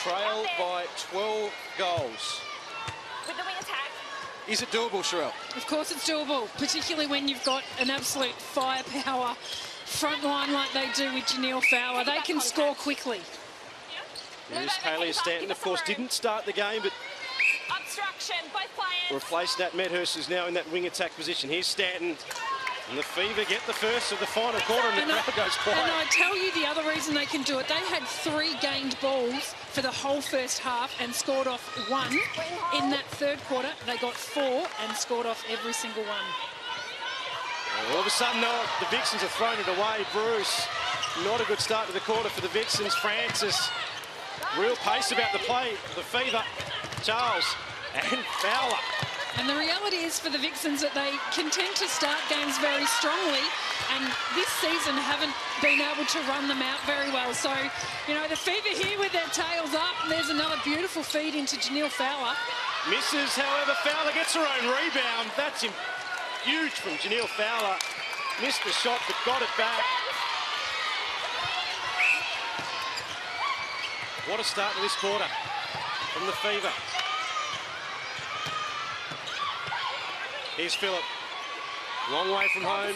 Trail by 12 goals. With the wing attack. Is it doable, Sherelle? Of course it's doable, particularly when you've got an absolute firepower front line like they do with Janelle Fowler. They can score quickly. Here's Kaylee Stanton, of course, didn't start the game, but obstruction, both players. Replaced Nat Medhurst, who's now in that wing attack position. Here's Stanton. And the Fever get the first of the final quarter, and the crowd goes quiet. And I tell you the other reason they can do it. They had 3 gained balls for the whole first half and scored off 1. In that third quarter, they got 4 and scored off every single one. And all of a sudden, no, the Vixens have thrown it away. Bruce, not a good start to the quarter for the Vixens. Francis, real pace about the play. The Fever, Charles and Fowler. And the reality is for the Vixens that they can tend to start games very strongly, and this season haven't been able to run them out very well. So, you know, the Fever here with their tails up, and there's another beautiful feed into Janelle Fowler. Misses, however, Fowler gets her own rebound. That's huge from Janelle Fowler. Missed the shot, but got it back. What a start to this quarter from the Fever. Here's Phillip, long way from home,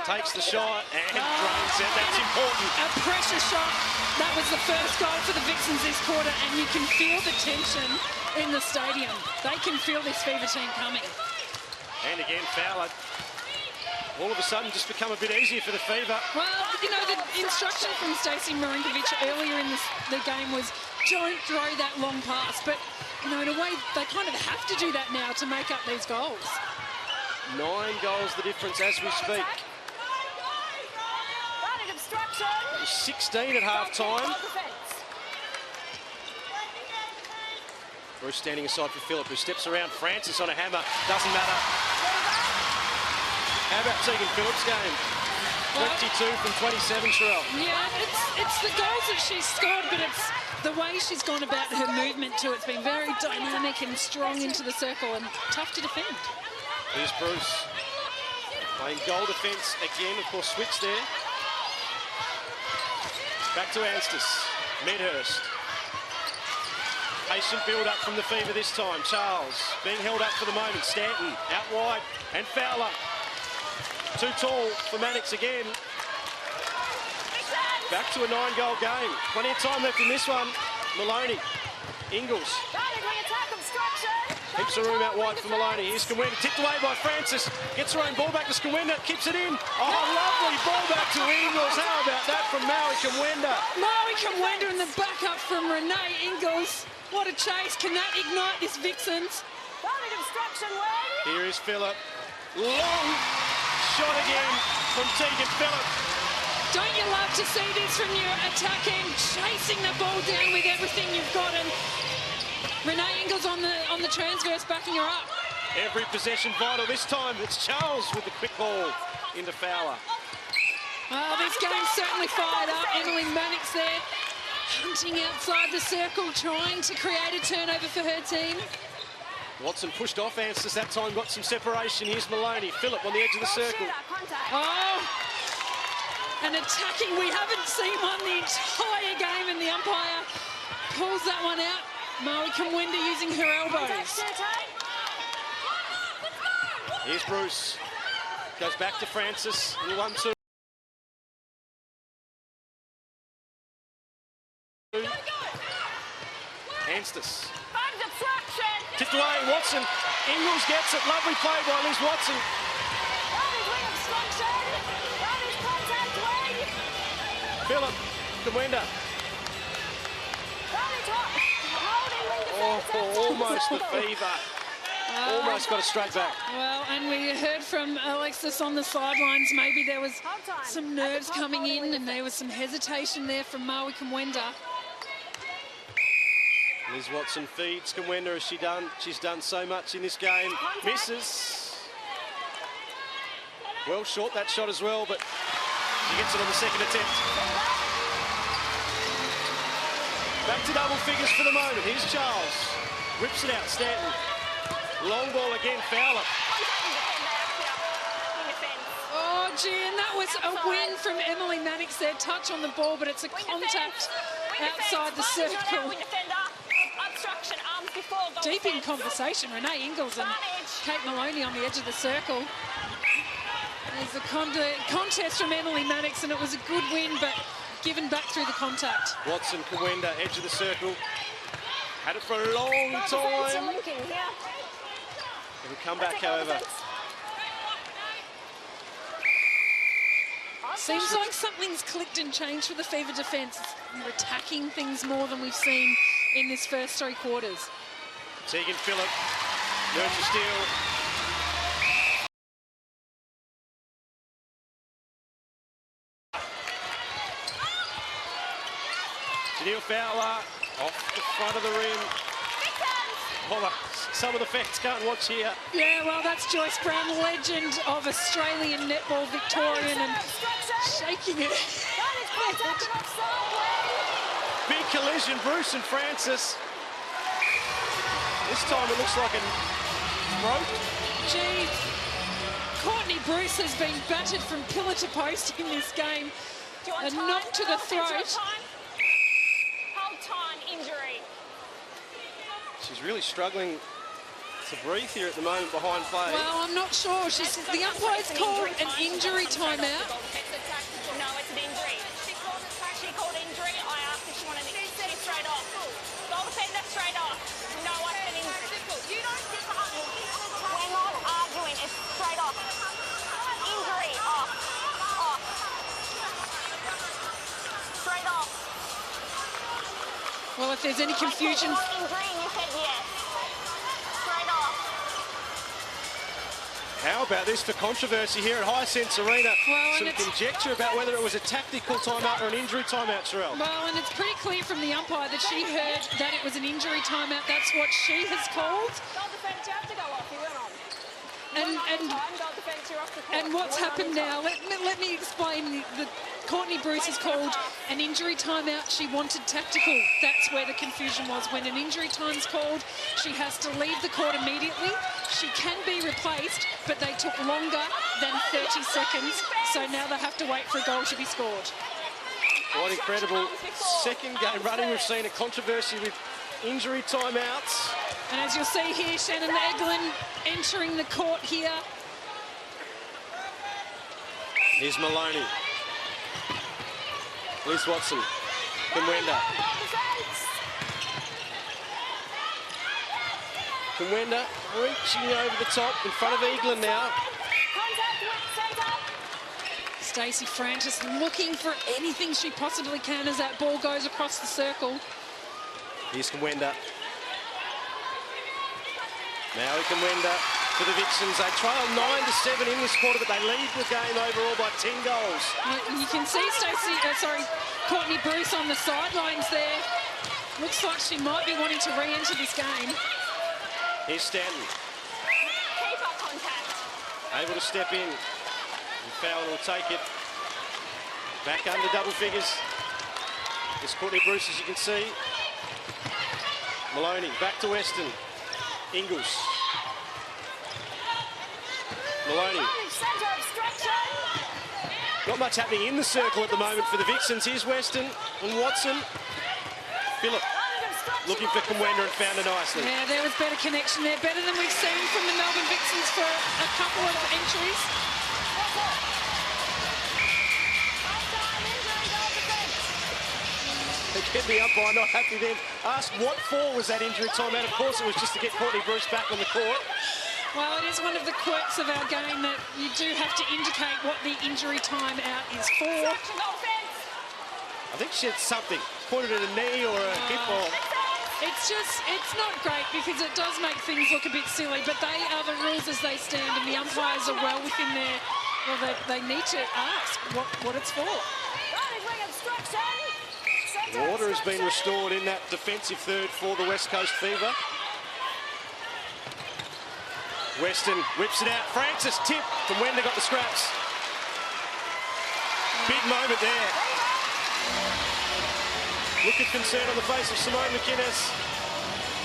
takes the shot and drains it. That's important. A pressure shot. That was the first goal for the Vixens this quarter, and you can feel the tension in the stadium. They can feel this Fever team coming. And again, Fowler. All of a sudden, just become a bit easier for the Fever. Well, you know, the instruction from Stacey Marinkovic earlier in the game was don't throw that long pass. But, you know, in a way, they kind of have to do that now to make up these goals. 9 goals the difference as we speak. 16 at half-time. Bruce standing aside for Phillip, who steps around Francis on a hammer. Doesn't matter. How about Tegan Phillips' game? 22 from 27, Sherelle. Yeah, it's the goals that she's scored, but it's the way she's gone about her movement too. It's been very dynamic and strong into the circle and tough to defend. Here's Bruce playing goal defence again. Of course, switch there. Back to Anstis. Medhurst. Patient build-up from the Fever this time. Charles being held up for the moment. Stanton out wide. And Fowler. Too tall for Mannix again. Back to a 9-goal game. Plenty of time left in this one. Maloney. Ingles. Keeps the room out wide for Maloney. Here's Skawenda, tipped away by Francis. Gets her own ball back to Skawenda, keeps it in. Oh, lovely ball back to Ingles. How about that from Maui Skawenda? Maui Skawenda in the backup from Renee Ingles. What a chase. Can that ignite this Vixens? Here is Phillip. Long shot again from Tegan Phillip. Don't you love to see this from your attack end, chasing the ball down with everything you've got, and Renee Ingles on the transverse backing her up. Every possession vital. This time it's Charles with the quick ball into Fowler. Oh, this game's certainly fired up. Emily Mannix there, hunting outside the circle, trying to create a turnover for her team. Watson pushed off Anstis that time, got some separation. Here's Maloney. Phillip on the edge of the circle. Oh, an attacking we haven't seen on the entire game, and the umpire pulls that one out. Maui Skawenda using her elbows. Here's Bruce. Goes back to Francis. 1-2. Anstis. Tipped away, Watson. Ingles gets it. Lovely play by Liz Watson. Phillip, Skawenda. Oh, almost the Fever. Almost got it straight back. Well, and we heard from Alexis on the sidelines, maybe there was some nerves coming in and there was some hesitation there from Maui Skawenda. Liz Watson feeds Skawenda as she's done so much in this game. Misses. Well short that shot as well, but she gets it on the second attempt. Back to double figures for the moment. Here's Charles. Whips it out, Stanton. Long ball again, Fowler. Oh, gee, and that was a win from Emily Mannix there. Touch on the ball, but it's a contact outside the circle. deep in conversation. Renee Ingles and Kate Maloney on the edge of the circle. There's a contest from Emily Maddox, and it was a good win, but given back through the contact. Watson, Kawenda, edge of the circle. Had it for a long time. It'll come back, however. Seems like something's clicked and changed for the Fever defence. They're attacking things more than we've seen in this first 3 quarters. Tegan Phillip, nurture steal. Janelle Fowler off the front of the rim. Oh, some of the fans can't watch here. Yeah, well, that's Joyce Brown, legend of Australian netball, Victorian, and shaking it. Big collision, Bruce and Francis. This time it looks like a throat. Gee, Courtney Bruce has been battered from pillar to post in this game. A knock to the throat. Hold time, injury. She's really struggling to breathe here at the moment behind play. Well, I'm not sure. The umpire's called an injury timeout. No, it's an injury. She called injury. I asked if she wanted to get straight off. Goal defender straight off. No, I said injury. You don't sit behind me. We're not arguing. It's straight off. Injury off. Off. Straight off. Well, if there's any confusion... Injury, you said yes. Straight off. How about this for controversy here at Hisense Arena? Well, some conjecture about whether it was a tactical timeout or an injury timeout, Sherelle. Well, and it's pretty clear from the umpire that she heard that it was an injury timeout. That's what she has called. Goal defence, you have to go off. You went on. And what's happened now, let me explain. Courtney Bruce has called an injury timeout. She wanted tactical. That's where the confusion was. When an injury time's called, she has to leave the court immediately. She can be replaced, but they took longer than 30 seconds. So now they have to wait for a goal to be scored. What incredible second game running. We've seen a controversy with injury timeouts. And as you'll see here, Shannon Eglin entering the court here. Here's Maloney. Liz Watson. Kawenda. Kawenda reaching over the top in front of Eglin now. Stacey Francis looking for anything she possibly can as that ball goes across the circle. Here's Kawenda. Now Kawenda for the Vixens. They trail 9-7 in this quarter, but they lead the game overall by 10 goals. And you can see Courtney Bruce on the sidelines there. Looks like she might be wanting to re-enter this game. Here's Stanton. Keep up contact. Able to step in. And Fowler will take it. Back under double figures. There's Courtney Bruce, as you can see. Maloney, back to Weston. Ingles. Maloney. Not much happening in the circle at the moment for the Vixens. Here's Weston and Watson. Phillip looking for Kawenda and found it nicely. Yeah, there was better connection there. Better than we've seen from the Melbourne Vixens for a couple of entries. Again, the umpire not happy then. Asked what for was that injury timeout. Of course, it was just to get Courtney Bruce back on the court. Well, it is one of the quirks of our game that you do have to indicate what the injury timeout is for. I think she had something. Pointed at a knee or a hip or... It's not great because it does make things look a bit silly, but they are the rules as they stand, and the umpires are well within their... Well, they need to ask what it's for. Order has been restored in that defensive third for the West Coast Fever. Weston whips it out. Francis tip. Kawenda got the scraps. Big moment there. Look at concern on the face of Simone McInnes.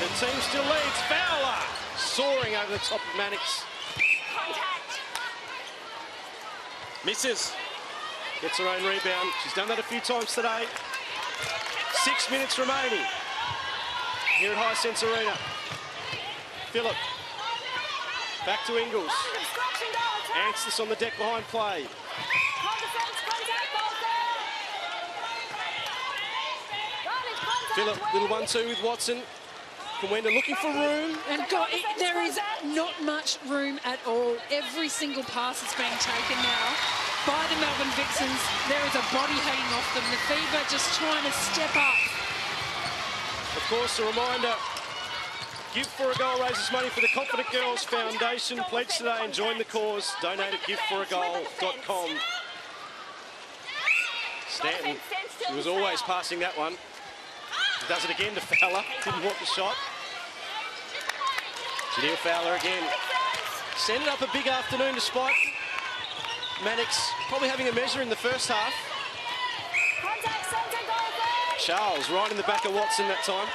Her team still leads. Fowler soaring over the top of Mannix. Misses. Gets her own rebound. She's done that a few times today. 6 minutes remaining here at Hisense Arena. Phillip. Back to Ingles. Anstis on the deck behind play. Phillip, little 1-2 with Watson. Kumwenda looking for room. And God, there is not much room at all. Every single pass that's being taken now by the Melbourne Vixens. There is a body hanging off them. The Fever just trying to step up. Of course, a reminder, Give for a Goal raises money for the Confident Girls Foundation. Pledge today and join the cause. Donate at giveforagoal.com. Stanton, he was always passing that one. He does it again to Fowler. Didn't want the shot. Janelle Fowler again. Sent it up a big afternoon despite Mannix probably having a measure in the first half. Charles right in the back of Watson that time.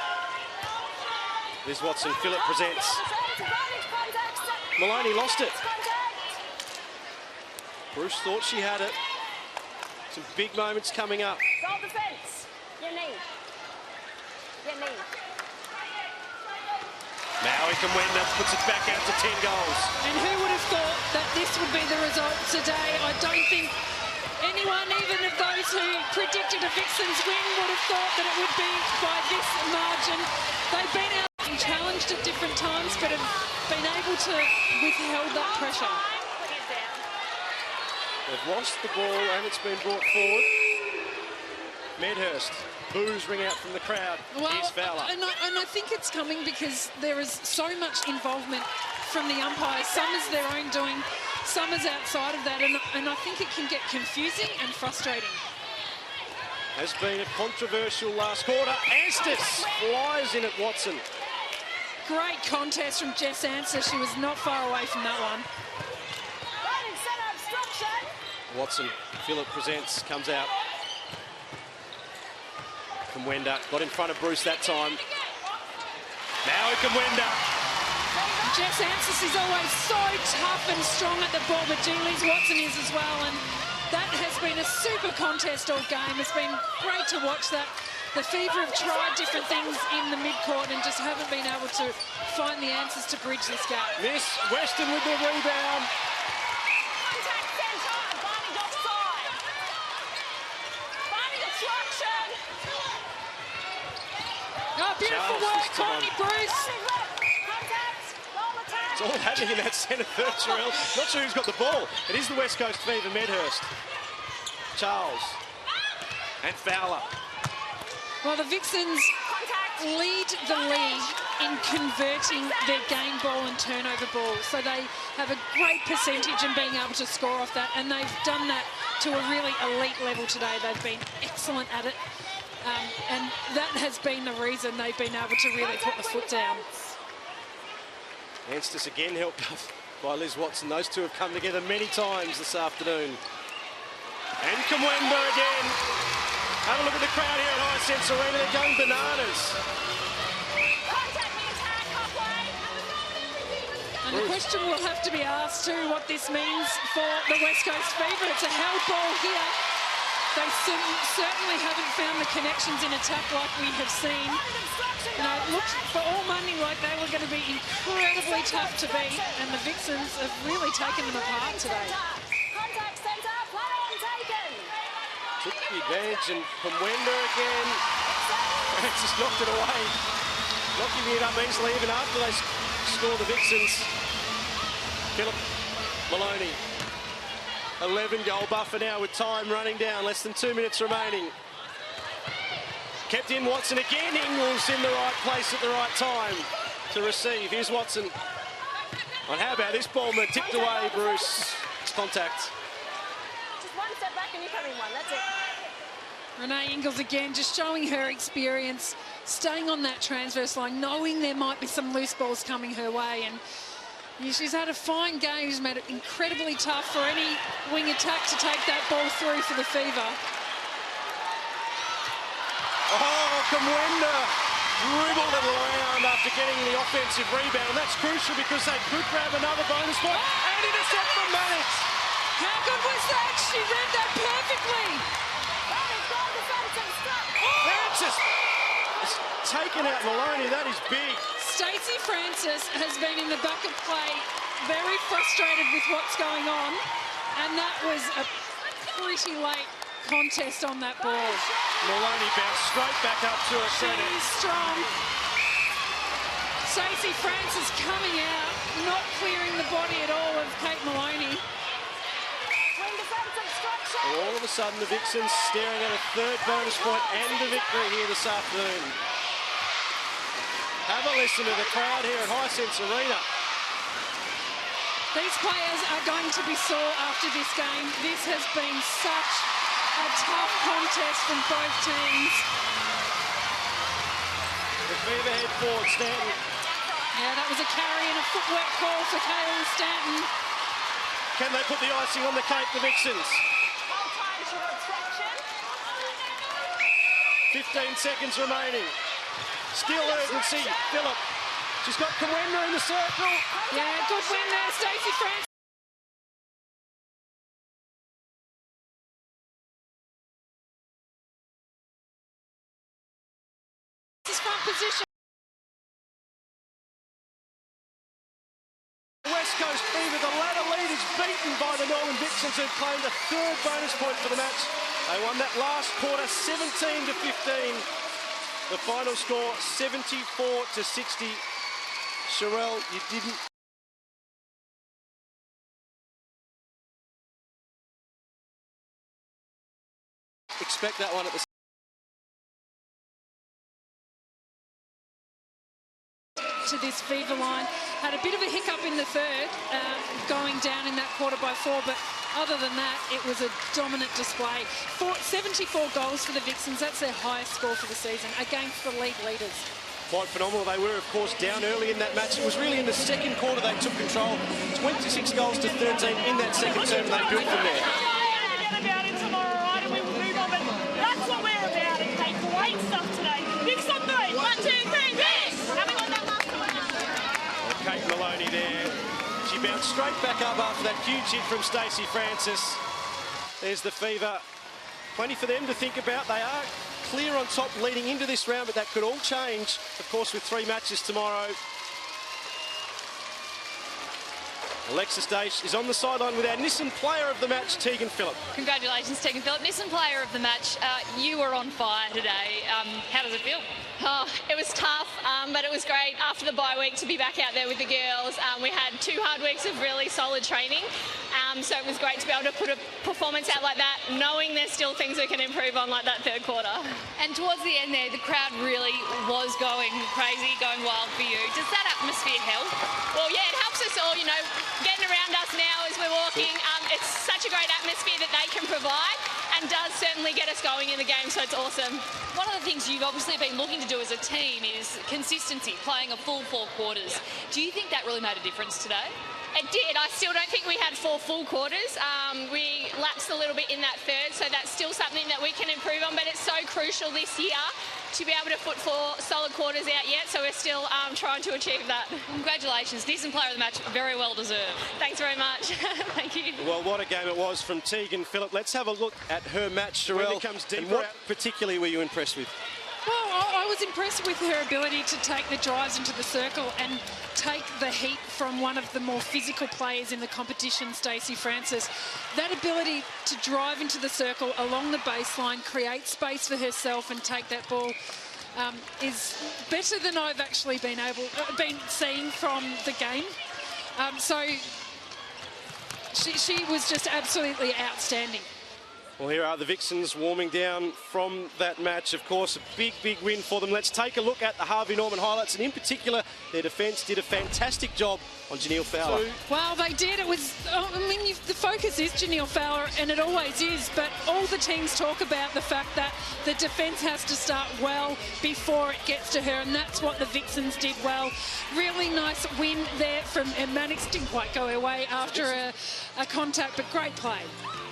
There's Watson. Phillip presents. Maloney lost it. Bruce thought she had it. Some big moments coming up. Goal defence. Your knee. Your knee. Maui Kumwenda puts it back out to 10 goals. And who would have thought that this would be the result today? I don't think anyone, even of those who predicted a Vixens win, would have thought that it would be by this margin. They've been out and challenged at different times, but have been able to withhold that pressure. They've lost the ball and it's been brought forward. Medhurst. Boos ring out from the crowd. Well, here's Fowler. And I think it's coming because there is so much involvement from the umpires. Some is their own doing, some is outside of that, and I think it can get confusing and frustrating. Has been a controversial last quarter. Anstis flies in at Watson. Great contest from Jess Anstis. She was not far away from that one. Watson, Phillip presents, comes out. Kumwenda got in front of Bruce that time. Now Kumwenda. Jess Anstis is always so tough and strong at the ball, but Liz Watson is as well, and that has been a super contest all game. It's been great to watch that. The Fever have tried different things in the mid-court and just haven't been able to find the answers to bridge this gap. Miss Weston with the rebound. Oh, beautiful work, Courtney Bruce. It's all happening in that centre third, Sherelle. Not sure who's got the ball. It is the West Coast Fever, Medhurst. Charles. And Fowler. Well, the Vixens lead the league in converting their game ball and turnover ball. So they have a great percentage in being able to score off that, and they've done that to a really elite level today. They've been excellent at it. And that has been the reason they've been able to really put the foot down. Anstis again helped by Liz Watson. Those two have come together many times this afternoon. And Kumwenda again. Have a look at the crowd here at Hisense Arena. They're going bananas. And the question will have to be asked too, what this means for the West Coast Fever. It's a held ball here. They certainly haven't found the connections in attack like we have seen. You know, it looked for all money like they were going to be incredibly tough to beat, and the Vixens have really taken them apart today. Took the advantage, and Kumwenda again. Francis knocked it away. Not giving it up easily even after they score the Vixens. Phillip Maloney. 11-goal buffer now with time running down. Less than 2 minutes remaining. Kept in Watson again. Ingles in the right place at the right time to receive. Here's Watson. And how about this ball tipped away, Bruce? It's contact. Just one step back and you're coming one. That's it. Renee Ingles again, just showing her experience, staying on that transverse line, knowing there might be some loose balls coming her way. And she's had a fine game. She's made it incredibly tough for any wing attack to take that ball through for the Fever. Oh, Kumwenda dribbled it around after getting the offensive rebound. That's crucial because they could grab another bonus point. And intercept from Mannix. How good was that? She read that perfectly. Francis has taken out Maloney. That is big. Stacey Francis has been in the bucket play, very frustrated with what's going on, and that was a pretty late contest on that ball. Maloney bounced straight back up to her credit. She's strong. Stacey Francis coming out, not clearing the body at all of Kate Maloney. All of a sudden, the Vixens staring at a third bonus point and a victory here this afternoon. Have a listen to the crowd here at Hisense Arena. These players are going to be sore after this game. This has been such a tough contest from both teams. The Fever head forward, Stanton. Yeah, that was a carry and a footwork call for Kaylee Stanton. Can they put the icing on the cake, the Vixens? 15 seconds remaining. Still urgency. Phillip. She's got Kawenda in the circle. Yeah, good win there, Stacey Francis. Front position. West Coast Fever, the ladder lead is beaten by the Melbourne Vixens, who claimed a third bonus point for the match. They won that last quarter 17-15. The final score 74-60. Sherelle, you didn't expect that one at the to this Fever line. Had a bit of a hiccup in the third, going down in that quarter by 4, but other than that, it was a dominant display. 74 goals for the Vixens. That's their highest score for the season against the league leaders. Quite phenomenal. They were, of course, down early in that match. It was really in the second quarter they took control. 26 goals to 13 in that second term. They built from there. Forget about it tomorrow, right? And we will move on. But that's what we're about. Okay, great stuff today. Vix on 3. 1, 2, 3, Vix! Having won that last one. Kate Maloney there. She bounced straight back up after that huge hit from Stacey Francis. There's the Fever. Plenty for them to think about. They are clear on top leading into this round, but that could all change, of course, with 3 matches tomorrow. Alexis Dace is on the sideline with our Nissan player of the match, Tegan Phillip. Congratulations, Tegan Phillip. Nissan player of the match. You were on fire today. How does it feel? Oh, it was tough, but it was great after the bye week to be back out there with the girls. We had 2 hard weeks of really solid training, so it was great to be able to put a performance out like that, knowing there's still things we can improve on, like that third quarter. And towards the end there, the crowd really was going crazy, going wild for you. Does that atmosphere help? Well, yeah, it helps us all, you know, getting around us now as we're walking. It's such a great atmosphere that they can provide and does certainly get us going in the game, so it's awesome. One of the things you've obviously been looking to do as a team is consistency, playing a full 4 quarters. Do you think that really made a difference today? It did. I still don't think we had 4 full quarters. We lapsed a little bit in that third, so that's still something that we can improve on, but it's so crucial this year to be able to put 4 solid quarters out yet, so we're still trying to achieve that. Congratulations. Decent player of the match, very well deserved. Thanks very much. Thank you. Well, what a game it was from Tegan Phillip. Let's have a look at her match, Sherelle. And what particularly were you impressed with? Well, I was impressed with her ability to take the drives into the circle and take the heat from one of the more physical players in the competition, Stacey Francis. That ability to drive into the circle along the baseline, create space for herself and take that ball is better than I've actually been seeing from the game. So she was just absolutely outstanding. Well, here are the Vixens warming down from that match. Of course, a big, big win for them. Let's take a look at the Harvey Norman highlights, and in particular, their defence did a fantastic job on Janelle Fowler. Well, they did. It was, I mean, the focus is Janelle Fowler, and it always is, but all the teams talk about the fact that the defence has to start well before it gets to her, and that's what the Vixens did well. Really nice win there from Mannix. Didn't quite go her way after a contact, but great play.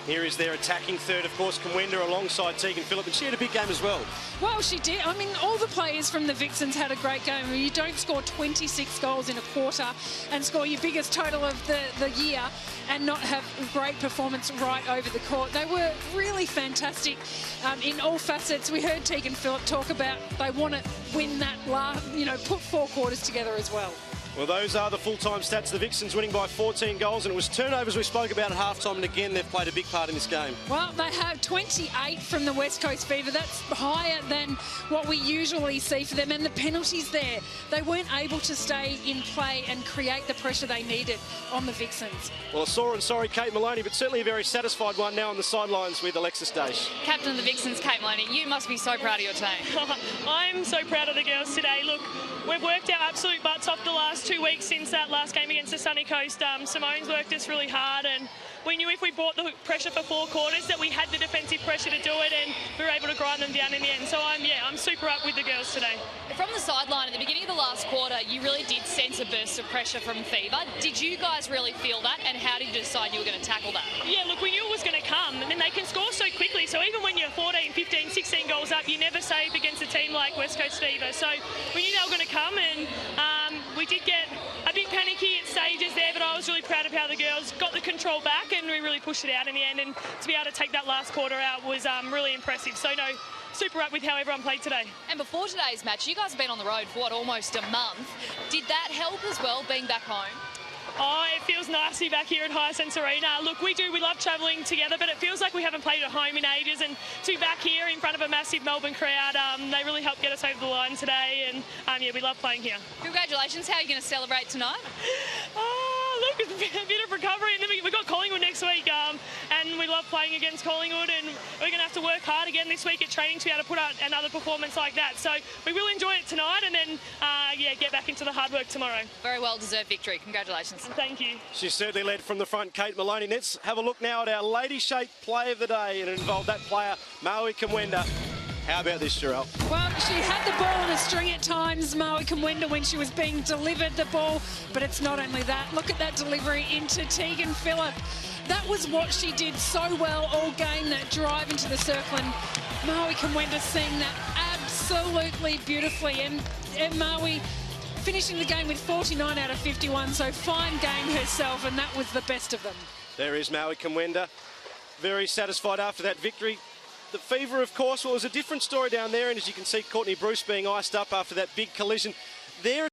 Here is their attacking third, of course, Kamwenda alongside Tegan Phillip, and she had a big game as well. Well, she did. I mean, all the players from the Vixens had a great game. I mean, you don't score 26 goals in a quarter and score your biggest total of the year and not have a great performance right over the court. They were really fantastic in all facets. We heard Tegan Phillip talk about they want to win that last, put 4 quarters together as well. Well, those are the full-time stats. The Vixens winning by 14 goals, and it was turnovers we spoke about at halftime, and again, they've played a big part in this game. Well, they have 28 from the West Coast Fever. That's higher than what we usually see for them, and the penalties there. They weren't able to stay in play and create the pressure they needed on the Vixens. Well, a sore and sorry Kate Maloney, but certainly a very satisfied one now on the sidelines with Alexis Dash. Captain of the Vixens, Kate Maloney, you must be so proud of your team. I'm so proud of the girls today. Look, we've worked our absolute butts off the last 2 weeks since that last game against the Sunny Coast. Simone's worked us really hard, and we knew if we brought the pressure for 4 quarters that we had the defensive pressure to do it, and we were able to grind them down in the end. So I'm super up with the girls today. From the sideline at the beginning of the last quarter, you really did sense a burst of pressure from Fever. Did you guys really feel that, and how did you decide you were going to tackle that? Yeah, look, we knew it was going to come, and then they can score so quickly. So even when you're 14, 15, 16 goals up, you never save against a team like West Coast Fever. So we knew they were going to come, and we did get a bit panicky at stages there, but I was really proud of how the girls got the control back, and we really pushed it out in the end. And to be able to take that last quarter out was really impressive. So no, super up with how everyone played today. And before today's match, you guys have been on the road for almost a month. Did that help as well, being back home? Oh, it feels nice to be back here at Hyacinth Arena. Look, we love travelling together, but it feels like we haven't played at home in ages, and to be back here in front of a massive Melbourne crowd, they really helped get us over the line today, and yeah, we love playing here. Congratulations. How are you going to celebrate tonight? Look, it's a bit of recovery, and then we've got Collingwood next week, and we love playing against Collingwood, and we're going to have to work hard again this week at training to be able to put out another performance like that. So we will enjoy it tonight, and then, get back into the hard work tomorrow. Very well-deserved victory. Congratulations. Thank you. She certainly led from the front, Kate Maloney. Let's have a look now at our lady-shaped play of the day, and it involved that player, Maui Kamwenda. How about this, Jarrell? Well, she had the ball in a string at times, Maui Kamwenda, when she was being delivered the ball, but it's not only that. Look at that delivery into Tegan Phillip. That was what she did so well all game, that drive into the circle, and Maui Kamwenda seeing that absolutely beautifully, and Maui finishing the game with 49 out of 51, so fine game herself, and that was the best of them. There is Maui Kamwenda, very satisfied after that victory. The Fever, of course, well, it was a different story down there, and as you can see, Courtney Bruce being iced up after that big collision. There